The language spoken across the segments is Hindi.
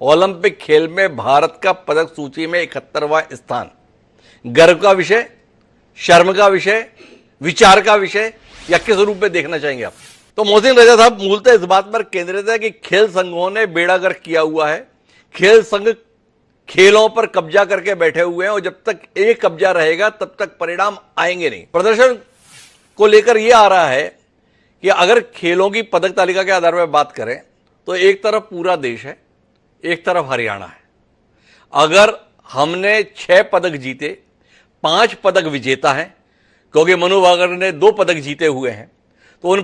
ओलंपिक खेल में भारत का पदक सूची में 71वां स्थान। गर्व का विषय, शर्म का विषय, विचार का विषय, या किस रूप में देखना चाहेंगे आप? तो मोहसिन रजा साहब मूलतः इस बात पर केंद्रित है कि खेल संघों ने बेड़ा गर्क किया हुआ है। खेल संघ खेलों पर कब्जा करके बैठे हुए हैं और जब तक एक कब्जा रहेगा तब तक परिणाम आएंगे नहीं। प्रदर्शन को लेकर यह आ रहा है कि अगर खेलों की पदक तालिका के आधार पर बात करें तो एक तरफ पूरा देश है, एक तरफ हरियाणा है। अगर हमने 6 पदक जीते, 5 पदक विजेता हैं, क्योंकि मनु भाकर ने 2 पदक जीते हुए हैं, तो उन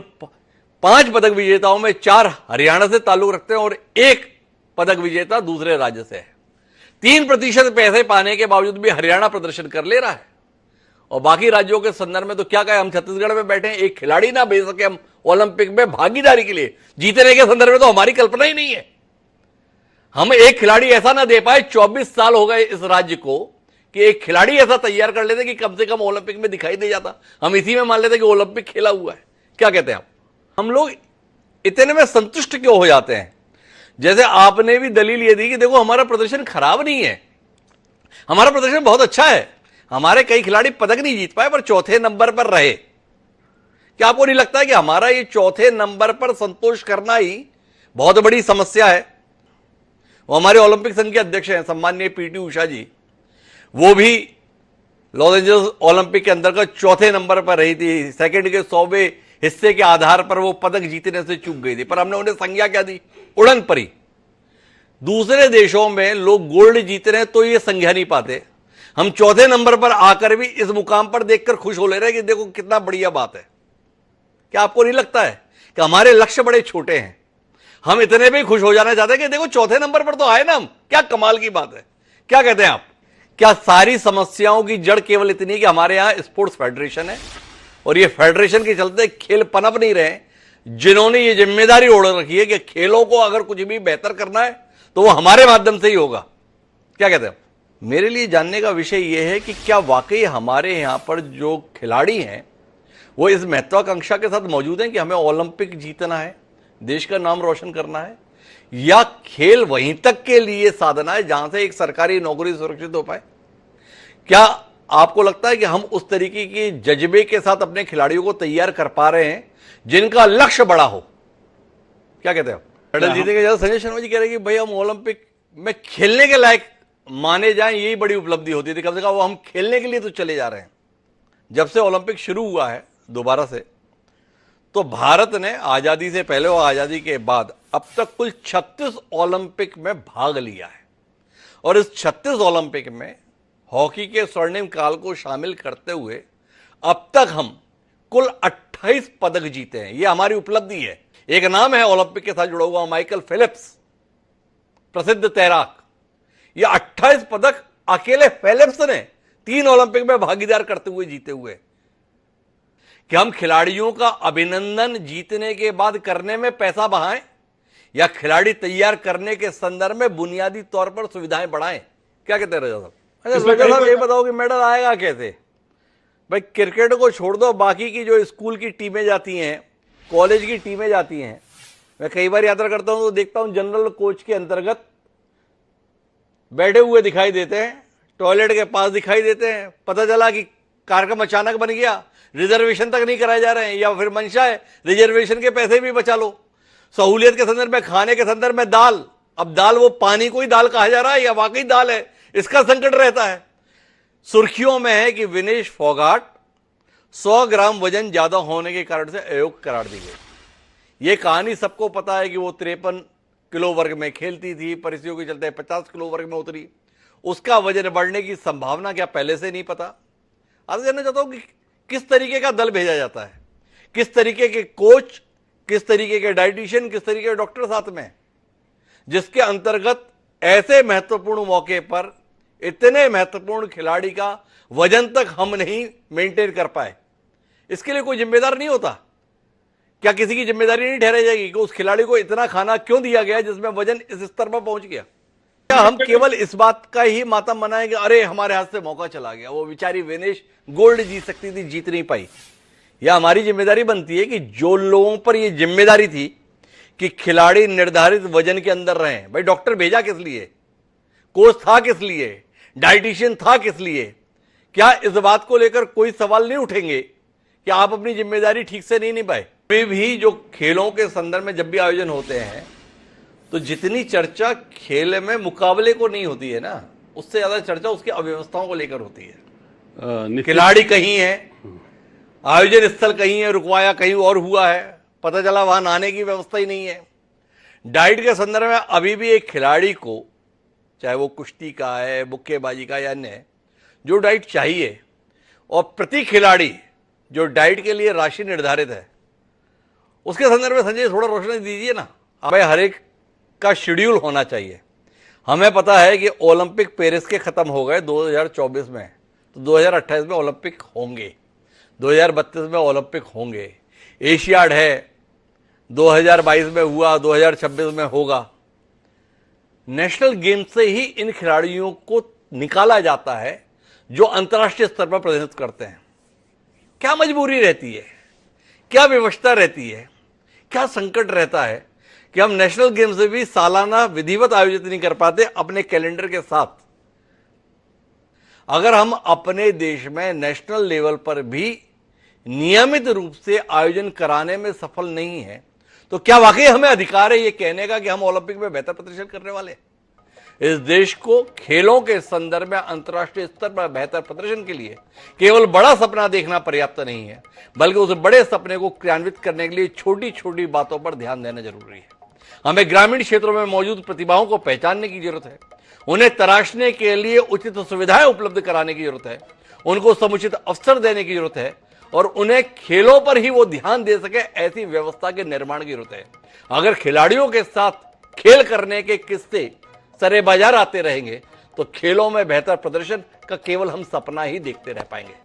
5 पदक विजेताओं में 4 हरियाणा से ताल्लुक रखते हैं और 1 पदक विजेता दूसरे राज्य से है। 3% पैसे पाने के बावजूद भी हरियाणा प्रदर्शन कर ले रहा है और बाकी राज्यों के संदर्भ में तो क्या कहें, हम छत्तीसगढ़ में बैठे हैं, एक खिलाड़ी ना भेज सके हम ओलंपिक में भागीदारी के लिए, जीतने के संदर्भ में तो हमारी कल्पना ही नहीं है। हम एक खिलाड़ी ऐसा ना दे पाए। 24 साल हो गए इस राज्य को कि एक खिलाड़ी ऐसा तैयार कर लेते कि कम से कम ओलंपिक में दिखाई दे जाता। हम इसी में मान लेते कि ओलंपिक खेला हुआ है। क्या कहते हैं आप? हम लोग इतने में संतुष्ट क्यों हो जाते हैं? जैसे आपने भी दलील ये दी कि देखो हमारा प्रदर्शन खराब नहीं है, हमारा प्रदर्शन बहुत अच्छा है, हमारे कई खिलाड़ी पदक नहीं जीत पाए पर चौथे नंबर पर रहे। क्या आपको नहीं लगता है कि हमारा ये चौथे नंबर पर संतोष करना ही बहुत बड़ी समस्या है? वो हमारे ओलंपिक संघ के अध्यक्ष हैं सम्माननीय पीटी उषा जी, वो भी लॉस एंजल्स ओलंपिक के अंतर्गत चौथे नंबर पर रही थी। सेकंड के 100वें हिस्से के आधार पर वो पदक जीतने से चूक गई थी, पर हमने उन्हें संज्ञा क्या दी? उड़न परी। दूसरे देशों में लोग गोल्ड जीत रहे हैं तो ये संज्ञा नहीं पाते, हम चौथे नंबर पर आकर भी इस मुकाम पर देखकर खुश हो ले रहे हैं कि देखो कितना बढ़िया बात है। क्या आपको नहीं लगता है कि हमारे लक्ष्य बड़े छोटे हैं? हम इतने भी खुश हो जाना चाहते हैं कि देखो चौथे नंबर पर तो आए ना हम, क्या कमाल की बात है। क्या कहते हैं आप? क्या सारी समस्याओं की जड़ केवल इतनी कि हमारे यहां स्पोर्ट्स फेडरेशन है और ये फेडरेशन के चलते खेल पनप नहीं रहे, जिन्होंने ये जिम्मेदारी ओढ़ रखी है कि खेलों को अगर कुछ भी बेहतर करना है तो वो हमारे माध्यम से ही होगा? क्या कहते हैं? मेरे लिए जानने का विषय यह है कि क्या वाकई हमारे यहां पर जो खिलाड़ी हैं वो इस महत्वाकांक्षा के साथ मौजूद हैं कि हमें ओलंपिक जीतना है, देश का नाम रोशन करना है, या खेल वहीं तक के लिए साधना है जहां से एक सरकारी नौकरी सुरक्षित हो पाए? क्या आपको लगता है कि हम उस तरीके के जज्बे के साथ अपने खिलाड़ियों को तैयार कर पा रहे हैं जिनका लक्ष्य बड़ा हो? क्या कहते हैं आप? मेडल जीतने के बाद संजय शर्मा जी कह रहे हैं कि भाई हम ओलंपिक में खेलने के लायक माने जाएं, यही बड़ी उपलब्धि होती थी। कम से कम वो हम खेलने के लिए तो चले जा रहे हैं। जब से ओलंपिक शुरू हुआ है दोबारा से, तो भारत ने आजादी से पहले और आजादी के बाद अब तक कुल 36 ओलंपिक में भाग लिया है और इस 36 ओलंपिक में हॉकी के स्वर्णिम काल को शामिल करते हुए अब तक हम कुल 28 पदक जीते हैं। यह हमारी उपलब्धि है। एक नाम है ओलंपिक के साथ जुड़ा हुआ, माइकल फेलिप्स, प्रसिद्ध तैराक। यह 28 पदक अकेले फेलिप्स ने 3 ओलंपिक में भागीदार करते हुए जीते हुए। कि हम खिलाड़ियों का अभिनंदन जीतने के बाद करने में पैसा बहाएं या खिलाड़ी तैयार करने के संदर्भ में बुनियादी तौर पर सुविधाएं बढ़ाएं? क्या कहते हैं रजा साहब? अच्छा रजा साहब ये बताओ कि मेडल आएगा कैसे? भाई क्रिकेट को छोड़ दो, बाकी की जो स्कूल की टीमें जाती हैं, कॉलेज की टीमें जाती हैं, मैं कई बार यात्रा करता हूं तो देखता हूं जनरल कोच के अंतर्गत बैठे हुए दिखाई देते हैं, टॉयलेट के पास दिखाई देते हैं। पता चला कि कार्यक्रम अचानक बन गया, रिजर्वेशन तक नहीं कराए जा रहे हैं, या फिर मंशा है रिजर्वेशन के पैसे भी बचा लो। सहूलियत के संदर्भ में, खाने के संदर्भ में दाल, अब दाल वो पानी को ही दाल कहा जा रहा है या वाकई दाल है, इसका संकट रहता है। सुर्खियों में है कि विनेश फोगाट 100 ग्राम वजन ज्यादा होने के कारण से अयोग्य करार दी गई। यह कहानी सबको पता है कि वो 53 किलो वर्ग में खेलती थी, परिस्थितियों के चलते 50 किलो वर्ग में उतरी। उसका वजन बढ़ने की संभावना क्या पहले से नहीं पता? आज जानना चाहता हूं कि किस तरीके का दल भेजा जाता है, किस तरीके के कोच, किस तरीके के डाइटिशियन, किस तरीके के डॉक्टर साथ में, जिसके अंतर्गत ऐसे महत्वपूर्ण मौके पर इतने महत्वपूर्ण खिलाड़ी का वजन तक हम नहीं मेंटेन कर पाए। इसके लिए कोई जिम्मेदार नहीं होता? क्या किसी की जिम्मेदारी नहीं ठहराई जाएगी कि उस खिलाड़ी को इतना खाना क्यों दिया गया जिसमें वजन इस स्तर पर पहुंच गया? क्या हम केवल इस बात का ही मातम मनाएंगे अरे हमारे हाथ से मौका चला गया, वो बेचारी विनेश गोल्ड जीत सकती थी, जीत नहीं पाई? या हमारी जिम्मेदारी बनती है कि जो लोगों पर यह जिम्मेदारी थी कि खिलाड़ी निर्धारित वजन के अंदर रहें। भाई डॉक्टर भेजा किस लिए, कोच था किस लिए, डाइटिशियन था किस लिए? क्या इस बात को लेकर कोई सवाल नहीं उठेंगे कि आप अपनी जिम्मेदारी ठीक से नहीं निभाए? अभी भी जो खेलों के संदर्भ में जब भी आयोजन होते हैं तो जितनी चर्चा खेल में मुकाबले को नहीं होती है ना, उससे ज्यादा चर्चा उसकी अव्यवस्थाओं को लेकर होती है। खिलाड़ी कहीं है, आयोजन स्थल कहीं है, रुकवाया कहीं और हुआ है, पता चला वहां नहाने की व्यवस्था ही नहीं है। डाइट के संदर्भ में अभी भी एक खिलाड़ी को, चाहे वो कुश्ती का है, मुक्केबाजी का या अन्य है, जो डाइट चाहिए, और प्रति खिलाड़ी जो डाइट के लिए राशि निर्धारित है, उसके संदर्भ में संजय थोड़ा रोशनी दीजिए ना। भाई हर एक का शेड्यूल होना चाहिए। हमें पता है कि ओलंपिक पेरिस के खत्म हो गए 2024 में, तो 2028 में ओलंपिक होंगे, 2032 में ओलंपिक होंगे, एशियाड है 2022 में हुआ, 2026 में होगा। नेशनल गेम से ही इन खिलाड़ियों को निकाला जाता है जो अंतर्राष्ट्रीय स्तर पर प्रतिनिधित्व करते हैं। क्या मजबूरी रहती है, क्या व्यवस्था रहती है, क्या संकट रहता है कि हम नेशनल गेम से भी सालाना विधिवत आयोजित नहीं कर पाते अपने कैलेंडर के साथ। अगर हम अपने देश में नेशनल लेवल पर भी नियमित रूप से आयोजन कराने में सफल नहीं है, तो क्या वाकई हमें अधिकार है यह कहने का कि हम ओलंपिक में बेहतर प्रदर्शन करने वाले? इस देश को खेलों के संदर्भ में अंतर्राष्ट्रीय स्तर पर बेहतर प्रदर्शन के लिए केवल बड़ा सपना देखना पर्याप्त नहीं है, बल्कि उस बड़े सपने को क्रियान्वित करने के लिए छोटी छोटी बातों पर ध्यान देना जरूरी है। हमें ग्रामीण क्षेत्रों में मौजूद प्रतिभाओं को पहचानने की जरूरत है, उन्हें तराशने के लिए उचित सुविधाएं उपलब्ध कराने की जरूरत है, उनको समुचित अवसर देने की जरूरत है, और उन्हें खेलों पर ही वो ध्यान दे सके ऐसी व्यवस्था के निर्माण की जरूरत है। अगर खिलाड़ियों के साथ खेल करने के किस्से सरे बाजार आते रहेंगे तो खेलों में बेहतर प्रदर्शन का केवल हम सपना ही देखते रह पाएंगे।